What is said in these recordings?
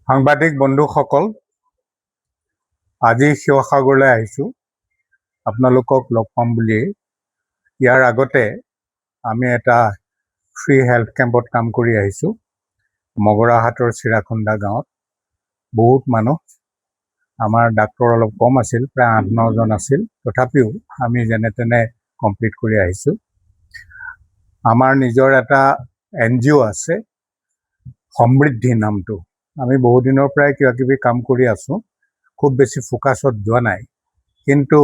সাংবাদিক বন্ধুসকল, আজি শিৱসাগৰলৈ আহিছোঁ আপোনালোকক লগ পাম বুলি। ইয়াৰ আগতে আমি এটা ফ্ৰী হেল্থ কেম্পত কাম কৰি আহিছোঁ মগৰাহাটৰ চিৰাখুন্দা গাঁৱত। বহুত মানুহ, আমাৰ ডাক্তৰ অলপ কম আছিল, প্ৰায় 8-9জন আছিল। তথাপিও আমি যেনে তেনে কমপ্লিট কৰি আহিছোঁ। আমাৰ নিজৰ এটা NGO আছে, সমৃদ্ধি নামটো। আমি বহুদিনৰ পৰাই কিবা কিবি কাম কৰি আছোঁ, খুব বেছি ফোকাছত যোৱা নাই। কিন্তু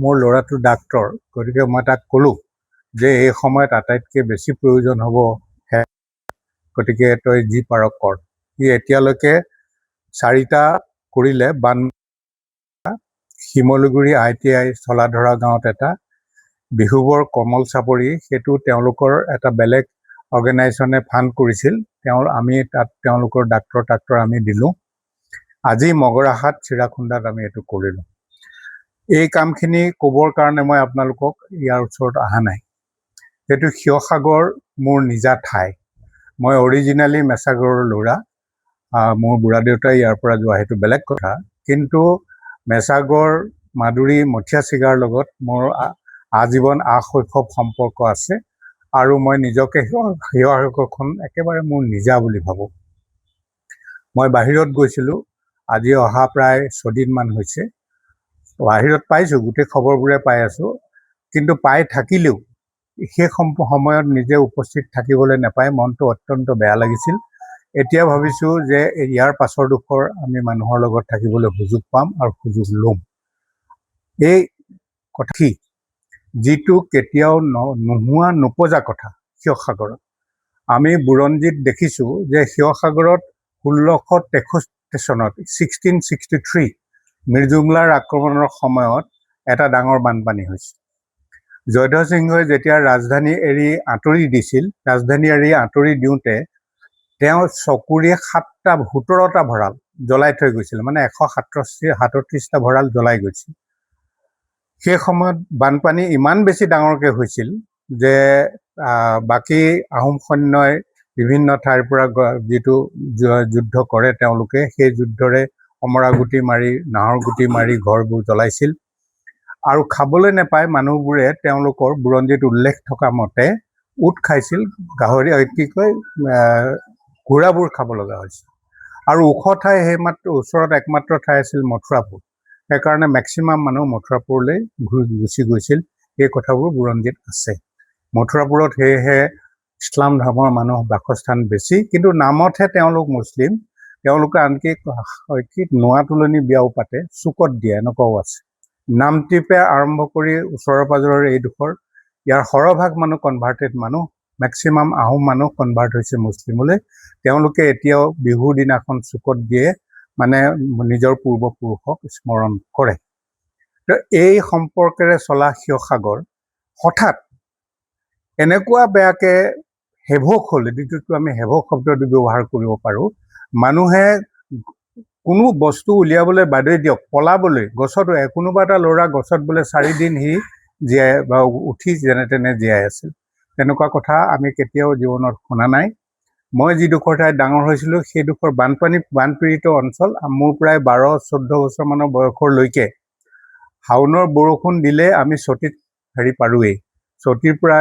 মোৰ ল'ৰাটো ডাক্তৰ, গতিকে মই তাক ক'লোঁ যে এই সময়ত আটাইতকৈ বেছি প্ৰয়োজন হ'ব, গতিকে তই যি পাৰ কৰ। সি এতিয়ালৈকে 4টা কৰিলে। শিমলুগুৰি ITI চলাধৰা গাঁৱত এটা, বিহুবৰ কমল চাপৰি, সেইটো তেওঁলোকৰ এটা বেলেগ অৰ্গেনাইজেশ্যনে ফাণ্ড কৰিছিল। আমি তাত তেওঁলোকৰ ডাক্তৰ আমি দিলোঁ। আজি মগৰাহাট চিৰাখুন্দাত আমি এইটো কৰিলোঁ। এই কামখিনি ক'বৰ কাৰণে মই আপোনালোকক ইয়াৰ ওচৰত অহা নাই। সেইটো শিৱসাগৰ মোৰ নিজা ঠাই। মই অৰিজিনেলি মেছাগৰৰ ল'ৰা। মোৰ বুঢ়া দেউতাই ইয়াৰ পৰা যোৱা, সেইটো বেলেগ কথা। কিন্তু মেছাগৰ, মাদুৰী, মথিয়া চিগাৰ লগত মোৰ আজীৱন শৈশৱ সম্পৰ্ক আছে। আৰু মই নিজকে শিৱসাগৰখন একেবাৰে মোৰ নিজা বুলি ভাবোঁ। মই বাহিৰত গৈছিলোঁ, আজি অহা প্ৰায় 6 দিনমান হৈছে। বাহিৰত পাইছোঁ, গোটেই খবৰবোৰে পাই আছোঁ। কিন্তু পাই থাকিলেও সেই সময়ত নিজে উপস্থিত থাকিবলৈ নাপাই মনটো অত্যন্ত বেয়া লাগিছিল। এতিয়া ভাবিছোঁ যে ইয়াৰ পাছৰ ডোখৰ আমি মানুহৰ লগত থাকিবলৈ সুযোগ পাম আৰু সুযোগ ল'ম। এই কথা যিটো কেতিয়াও নোহোৱা নোপোজা কথা। শিৱসাগৰত আমি বুৰঞ্জীত দেখিছোঁ যে শিৱসাগৰত 1663 চনত 1663 মিৰ্জুমলাৰ আক্ৰমণৰ সময়ত এটা ডাঙৰ বানপানী হৈছিল। জয়ধ্বজ সিংহই যেতিয়া ৰাজধানী এৰি আঁতৰি দিওঁতে তেওঁ চকুৰে 17টা ভঁৰাল জ্বলাই থৈ গৈছিল, মানে 137টা ভঁৰাল জ্বলাই গৈছিল। সেই সময়ত বানপানী ইমান বেছি ডাঙৰকৈ হৈছিল যে বাকী আহোম সৈন্যই বিভিন্ন ঠাইৰ পৰা যিটো যুদ্ধ কৰে, তেওঁলোকে সেই যুদ্ধৰে অমৰা গুটি মাৰি, নাহৰ গুটি মাৰি ঘৰবোৰ জ্বলাইছিল। আৰু খাবলৈ নাপায় মানুহবোৰে তেওঁলোকৰ বুৰঞ্জীত উল্লেখ থকা মতে উট খাইছিল, গাহৰি ঘোঁৰাবোৰ খাব লগা হৈছিল। আৰু ওখ ঠাই ওচৰত একমাত্ৰ ঠাই আছিল মথুৰাপুৰ। সেইকাৰণে মেক্সিমাম মানুহ মথুৰাপুৰলৈ গুচি গৈছিল। এই কথাবোৰ বুৰঞ্জীত আছে। মথুৰাপুৰত সেয়েহে ইছলাম ধৰ্মৰ মানুহ বাসস্থান বেছি, কিন্তু নামতহে তেওঁলোক মুছলিম। তেওঁলোকে আনকি নোৱা তোলনি বিয়াও পাতে, চুকত দিয়ে, এনেকুৱাও আছে। নামটিপে আৰম্ভ কৰি ওচৰৰ পাজৰৰ এইডোখৰ, ইয়াৰ সৰহভাগ মানুহ কনভাৰ্টেড মানুহ। মেক্সিমাম আহোম মানুহ কনভাৰ্ট হৈছে মুছলিমলৈ। তেওঁলোকে এতিয়াও বিহুৰ দিনাখন চুকত দিয়ে, মানে নিজৰ পূৰ্বপুৰুষক স্মৰণ কৰে। তো এই সম্পৰ্কেৰে চলা শিৱসাগৰ হঠাৎ এনেকুৱা বেয়াকে হেভোক হ'ল, যিটো আমি হেভোক শব্দটো ব্যৱহাৰ কৰিব পাৰোঁ। মানুহে কোনো বস্তু উলিয়াবলৈ বাদেই দিয়ক, পলাবলৈ গছত, কোনোবা এটা ল'ৰা গছত বোলে 4 দিন সি উঠি যেনে তেনে জীয়াই আছিল। তেনেকুৱা কথা আমি কেতিয়াও জীৱনত শুনা নাই। মই যিডোখৰ ঠাইত ডাঙৰ হৈছিলোঁ সেইডোখৰ বানপীড়িত অঞ্চল। মোৰ প্ৰায় 12-14 বছৰমানৰ বয়সলৈকে শাওনৰ বৰষুণ দিলে আমি চতীত পাৰোৱেই। চতীৰ পৰা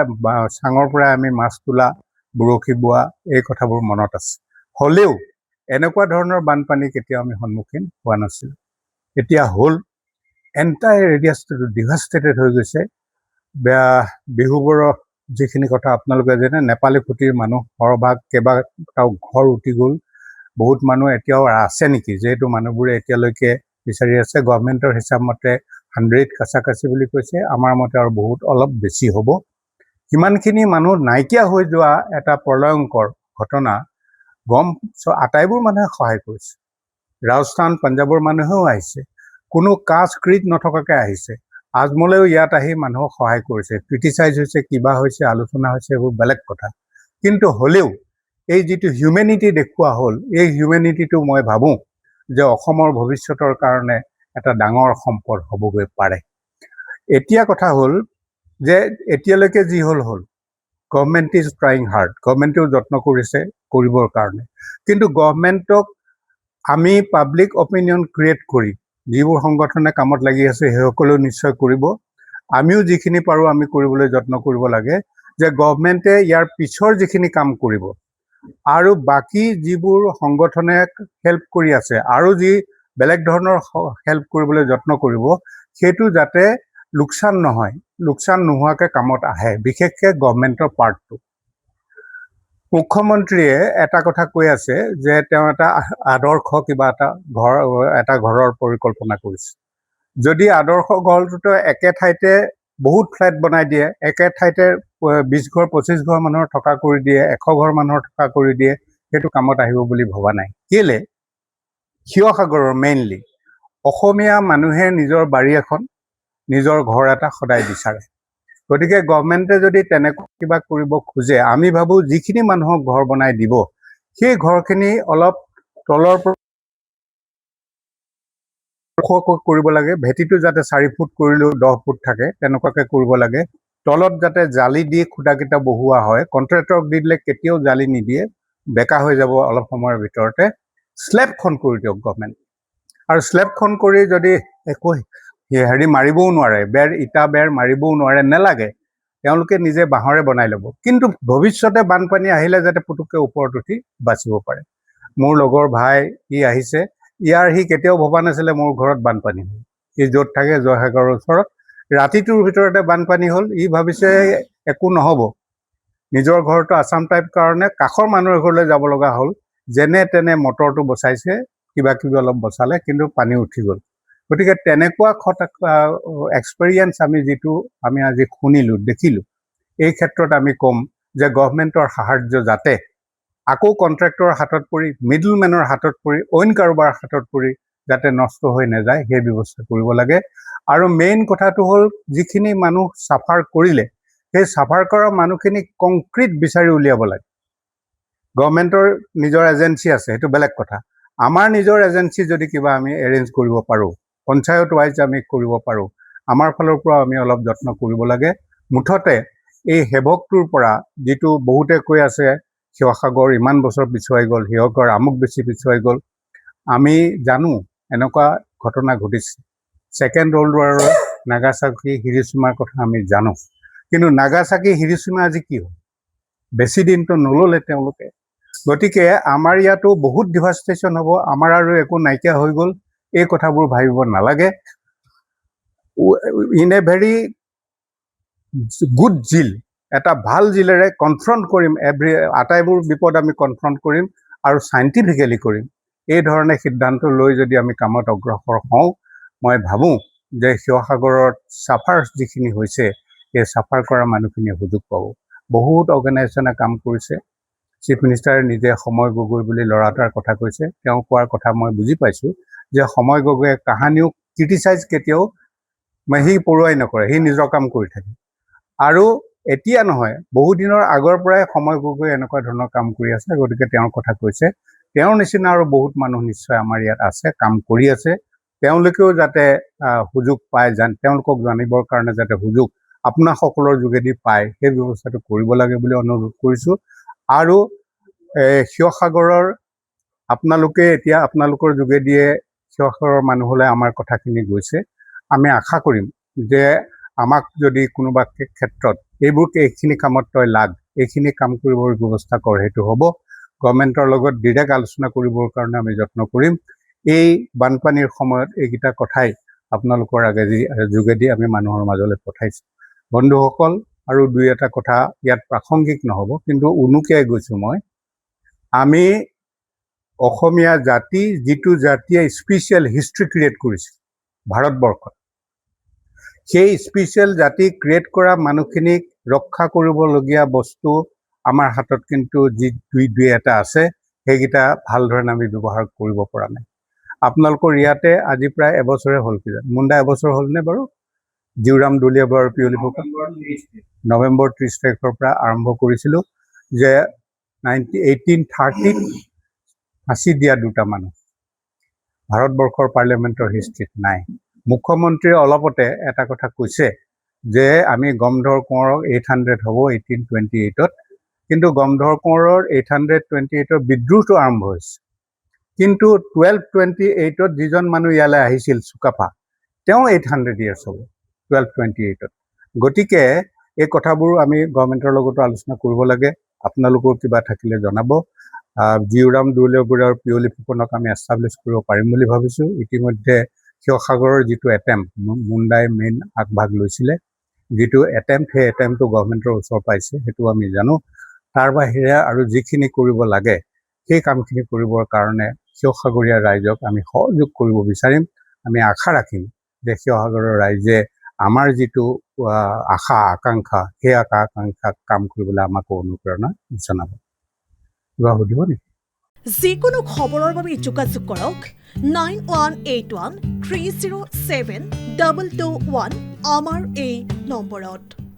চাঙৰ পৰা আমি মাছ তোলা, বৰশী বোৱা, এই কথাবোৰ মনত আছে। হ'লেও এনেকুৱা ধৰণৰ বানপানী কেতিয়াও আমি সন্মুখীন হোৱা নাছিলোঁ। এতিয়া হ'ল, এণ্টায়াৰ এৰিয়াটো ডিভাষ্টেটেড হৈ গৈছে। বিহুবোৰৰ যিখিনি কথা আপোনালোকে জানে, নেপালী খুটিৰ মানুহ সৰহভাগ, কেইবাটাও ঘৰ উটি গ'ল। বহুত মানুহ এতিয়াও আছে নেকি, যিহেতু মানুহবোৰে এতিয়ালৈকে বিচাৰি আছে। গভৰ্ণমেণ্টৰ হিচাপ মতে 100 কাছাকাছি বুলি কৈছে, আমাৰ মতে আৰু অলপ বেছি হ'ব। সিমানখিনি মানুহ নাইকিয়া হৈ যোৱা এটা প্ৰলয়ংকৰ ঘটনা আটাইবোৰ মানুহে সহায় কৰিছে। ৰাজস্থান, পাঞ্জাৱৰ মানুহেও আহিছে, কোনো কাজ ক্ৰীড নথকাকৈ আহিছে। আজমলেও ইয়াত আহি মানুহক সহায় কৰিছে, ক্ৰিটিচাইজ হৈছে, কিবা হৈছে, আলোচনা হৈছে, এইবোৰ বেলেগ কথা। কিন্তু হ'লেও এই যিটো হিউমেনিটি দেখুওৱা হ'ল, এই হিউমেনিটিটো মই ভাবোঁ যে অসমৰ ভৱিষ্যতৰ কাৰণে এটা ডাঙৰ সম্পদ হ'বগৈ পাৰে। এতিয়া কথা হ'ল যে এতিয়ালৈকে যি হ'ল, গভৰ্ণমেণ্ট ইজ ট্ৰাইং হাৰ্ড। গভৰ্ণমেণ্টেও যত্ন কৰিছে কৰিবৰ কাৰণে, কিন্তু গভৰ্ণমেণ্টক আমি পাব্লিক অপিনিয়ন ক্ৰিয়েট কৰি যিবোৰ সংগঠনে কামত লাগি আছে সেইসকলেও নিশ্চয় কৰিব। আমিও যিখিনি পাৰোঁ আমি কৰিবলৈ যত্ন কৰিব লাগে যে গভৰ্ণমেণ্টে ইয়াৰ পিছৰ যিখিনি কাম কৰিব আৰু বাকী যিবোৰ সংগঠনে হেল্প কৰি আছে আৰু যি বেলেগ ধৰণৰ হেল্প কৰিবলৈ যত্ন কৰিব সেইটো যাতে লোকচান নহয়, লোকচান নোহোৱাকৈ কামত আহে, বিশেষকৈ গভৰ্ণমেণ্টৰ পাৰ্টটো। মুখ্যমন্ত্ৰীয়ে এটা কথা কৈ আছে যে তেওঁ এটা আদৰ্শ কিবা এটা ঘৰৰ পৰিকল্পনা কৰিছে। যদি আদৰ্শ ঘৰটোতো একে ঠাইতে বহুত ফ্লেট বনাই দিয়ে, একে ঠাইতে 20 ঘৰ 25 ঘৰ মানুহৰ থকা কৰি দিয়ে, 100 ঘৰ মানুহৰ থকা কৰি দিয়ে, সেইটো কামত আহিব বুলি ভবা নাই। কেলে শিৱসাগৰৰ মেইনলি অসমীয়া মানুহে নিজৰ বাৰী এখন, নিজৰ ঘৰ এটা সদায় বিচাৰে। গতিকে গভৰ্ণমেণ্টে যদি তেনেকুৱা কিবা কৰিব খোজে, আমি ভাবোঁ যিখিনি মানুহক ঘৰ বনাই দিব সেই ঘৰখিনি অলপ তলৰ পৰা কৰিব লাগে, ভেটিটো যাতে 4 ফুট কৰিলেও 10 ফুট থাকে তেনেকুৱাকৈ কৰিব লাগে। তলত যাতে জালি দি খুঁটাকেইটা বহোৱা হয়, কণ্ট্ৰেক্টৰক দি দিলে কেতিয়াও জালি নিদিয়ে, বেকা হৈ যাব অলপ সময়ৰ ভিতৰতে। স্লেবখন কৰি দিয়ক গভৰ্ণমেণ্ট, আৰু স্লেবখন কৰি যদি একো মাৰিবও নোৱাৰে, ইটা বেৰ মাৰিবও নোৱাৰে, নেলাগে, তেওঁলোকে নিজে বাঁহৰে বনাই ল'ব, কিন্তু ভৱিষ্যতে বানপানী আহিলে যাতে পুতুককৈ ওপৰত উঠি বাচিব পাৰে। মোৰ লগৰ ভাই আহিছে, সি কেতিয়াও ভবা নাছিলে মোৰ ঘৰত বানপানী হ'ল। সি য'ত থাকে জয়সাগৰৰ ওচৰত, ৰাতিটোৰ ভিতৰতে বানপানী হ'ল। ভাবিছে একো নহ'ব, নিজৰ ঘৰটো আছাম টাইপ কাৰণে কাষৰ মানুহৰ ঘৰলৈ যাব লগা হ'ল। যেনে তেনে মটৰটো বচাইছে, কিবা কিবি অলপ বচালে, কিন্তু পানী উঠি গ'ল। গতিকে তেনেকুৱা এক্সপেৰিয়েঞ্চ আমি আজি শুনিলোঁ, দেখিলোঁ। এই ক্ষেত্ৰত আমি ক'ম যে গভৰ্ণমেণ্টৰ সাহাৰ্য যাতে আকৌ কণ্ট্ৰেক্টৰৰ হাতত পৰি, মিডলমেনৰ হাতত পৰি, অইন কাৰোবাৰ হাতত পৰি যাতে নষ্ট হৈ নাযায় সেই ব্যৱস্থা কৰিব লাগে। আৰু মেইন কথাটো হ'ল যিখিনি মানুহ চাফাৰ কৰিলে সেই চাফাৰ কৰা মানুহখিনিক কংক্ৰিট বিচাৰি উলিয়াব লাগে। গভৰ্ণমেণ্টৰ নিজৰ এজেঞ্চি আছে, সেইটো বেলেগ কথা। আমাৰ নিজৰ এজেঞ্চি যদি কিবা আমি এৰেঞ্জ কৰিব পাৰোঁ, পঞ্চায়ত ৱাইজ আমি কৰিব পাৰোঁ, আমাৰ ফালৰ পৰা আমি অলপ যত্ন কৰিব লাগে। মুঠতে এই সেৱকটোৰ পৰা যিটো বহুতে কৈ আছে শিৱসাগৰ ইমান বছৰ পিছুৱাই গ'ল, শিৱসাগৰ আমুক বেছি পিছুৱাই গ'ল, আমি জানো এনেকুৱা ঘটনা ঘটিছে। ছেকেণ্ড ৱৰ্ল্ড ৱাৰৰ নাগাচাকি হিৰোশ্বিমাৰ কথা আমি জানো, কিন্তু নাগাচাকি হিৰোশ্বিমা আজি কি হ'ল? বেছি দিনটো নল'লে তেওঁলোকে। গতিকে আমাৰ ইয়াতো বহুত ডিভাষ্টেশ্যন হ'ব, আমাৰ আৰু একো নাইকিয়া হৈ গ'ল, এই কথাবোৰ ভাবিব নালাগে। ইন এ ভেৰি গুড জিল, এটা ভাল জিলেৰে কনফ্ৰণ্ট কৰিম, আটাইবোৰ বিপদ আমি কনফ্ৰণ্ট কৰিম আৰু চাইণ্টিফিকেলি কৰিম। এই ধৰণে সিদ্ধান্ত লৈ যদি আমি কামত অগ্ৰসৰ হওঁ, মই ভাবোঁ যে শিৱসাগৰত চাফাৰ যিখিনি হৈছে এই চাফাৰ কৰা মানুহখিনিয়ে সুযোগ পাব। বহুত অৰ্গেনাইজেশ্যনে কাম কৰিছে। চিফ মিনিষ্টাৰে নিজে সময় গগৈ বুলি ল'ৰা এটাৰ কথা কৈছে, তেওঁ কোৱাৰ কথা মই বুজি পাইছোঁ যে সময় গগৈয়ে কাহানিও ক্ৰিটিচাইজ কেতিয়াও সি পৰুৱাই নকৰে, সি নিজৰ কাম কৰি থাকে। আৰু এতিয়া নহয়, বহুদিনৰ আগৰ পৰাই সময় গগৈ এনেকুৱা ধৰণৰ কাম কৰি আছে। গতিকে তেওঁৰ কথা কৈছে, তেওঁৰ নিচিনা আৰু বহুত মানুহ নিশ্চয় আমাৰ ইয়াত আছে, কাম কৰি আছে। তেওঁলোকেও যাতে সুযোগ পায়, তেওঁলোকক জানিবৰ কাৰণে যাতে সুযোগ আপোনাসকলৰ যোগেদি পায়, সেই ব্যৱস্থাটো কৰিব লাগে বুলি অনুৰোধ কৰিছোঁ। আৰু শিৱসাগৰৰ আপোনালোকে এতিয়া আপোনালোকৰ যোগেদিয়ে শিৱসাগৰৰ মানুহলৈ আমাৰ কথাখিনি গৈছে। আমি আশা কৰিম যে আমাক যদি কোনোবা ক্ষেত্ৰত এইখিনি কামত তই লাগ, এইখিনি কাম কৰিবৰ ব্যৱস্থা কৰ, সেইটো হ'ব। গভৰ্ণমেণ্টৰ লগত ডিৰেক্ট আলোচনা কৰিবৰ কাৰণে আমি যত্ন কৰিম। এই বানপানীৰ সময়ত এইকেইটা কথাই আপোনালোকৰ যোগেদি আমি মানুহৰ মাজলৈ পঠাইছোঁ। বন্ধুসকল, আৰু দুই এটা কথা ইয়াত প্ৰাসংগিক নহ'ব, কিন্তু উনুকিয়াই গৈছোঁ মই। আমি অসমীয়া জাতি, যিটো জাতিয়ে স্পেচিয়েল হিষ্ট্ৰী ক্ৰিয়েট কৰিছে ভাৰতবৰ্ষত, সেই স্পেচিয়েল জাতি ক্ৰিয়েট কৰা মানুহখিনিক ৰক্ষা কৰিবলগীয়া বস্তু আমাৰ হাতত কিন্তু যি দুই এটা আছে, সেইকেইটা ভাল ধৰণে আমি ব্যৱহাৰ কৰিব পৰা নাই। আপোনালোকৰ ইয়াতে আজি প্ৰায় এবছৰে হ'ল, কিজানি মুণ্ডা এবছৰ হ'লনে বাৰু? জিউৰাম দলীয়া আৰু পিয়লি ফুকন নৱেম্বৰ 30 তাৰিখৰ পৰা আৰম্ভ কৰিছিলোঁ যে 1830 ফাঁচি দিয়া দুটা মানুহ ভাৰতবৰ্ষৰ পাৰ্লিয়ামেণ্টৰ হিষ্ট্ৰীত নাই। মুখ্যমন্ত্ৰীয়ে অলপতে এটা কথা কৈছে যে আমি গমধৰ কোঁৱৰক 800 হ'ব 1828-ত, কিন্তু গমধৰ কোঁৱৰৰ 828-ৰ বিদ্ৰোহটো আৰম্ভ হৈছে কিন্তু 1228ত যিজন মানুহ ইয়ালৈ আহিছিল চুকাফা তেওঁ 800 years হ'ব 1228ত গতিকে এই কথাবোৰ আমি গভৰ্ণমেণ্টৰ লগতো আলোচনা কৰিব লাগে আপোনালোকৰ কিবা থাকিলে জনাব জিউৰাম দুলেবুৰাৰ পিয়লি ফুকনক আমি এষ্টাব্লিছ কৰিব পাৰিম বুলি ভাবিছোঁ ইতিমধ্যে শিৱসাগৰৰ যিটো এটেম্প মুণ্ডাই মেইন আগভাগ লৈছিলে যিটো এটেম্প সেই এটেম্পটো গভৰ্ণমেণ্টৰ ওচৰ পাইছে সেইটো আমি জানো তাৰ বাহিৰে আৰু যিখিনি কৰিব লাগে সেই কামখিনি কৰিবৰ কাৰণে শিৱসাগৰীয়া ৰাইজক আমি সহযোগ কৰিব বিচাৰিম আমি আশা ৰাখিম যে শিৱসাগৰৰ ৰাইজে আমাৰ যিটো আশা আকাংক্ষা সেই আকাংক্ষাক কাম কৰিবলৈ আমাক অনুপ্ৰেৰণা জনাব কিবা সুধিব নেকি যিকোনো খবৰৰ বাবে যোগাযোগ কৰক 9181 307 221 আমাৰ এই নম্বৰত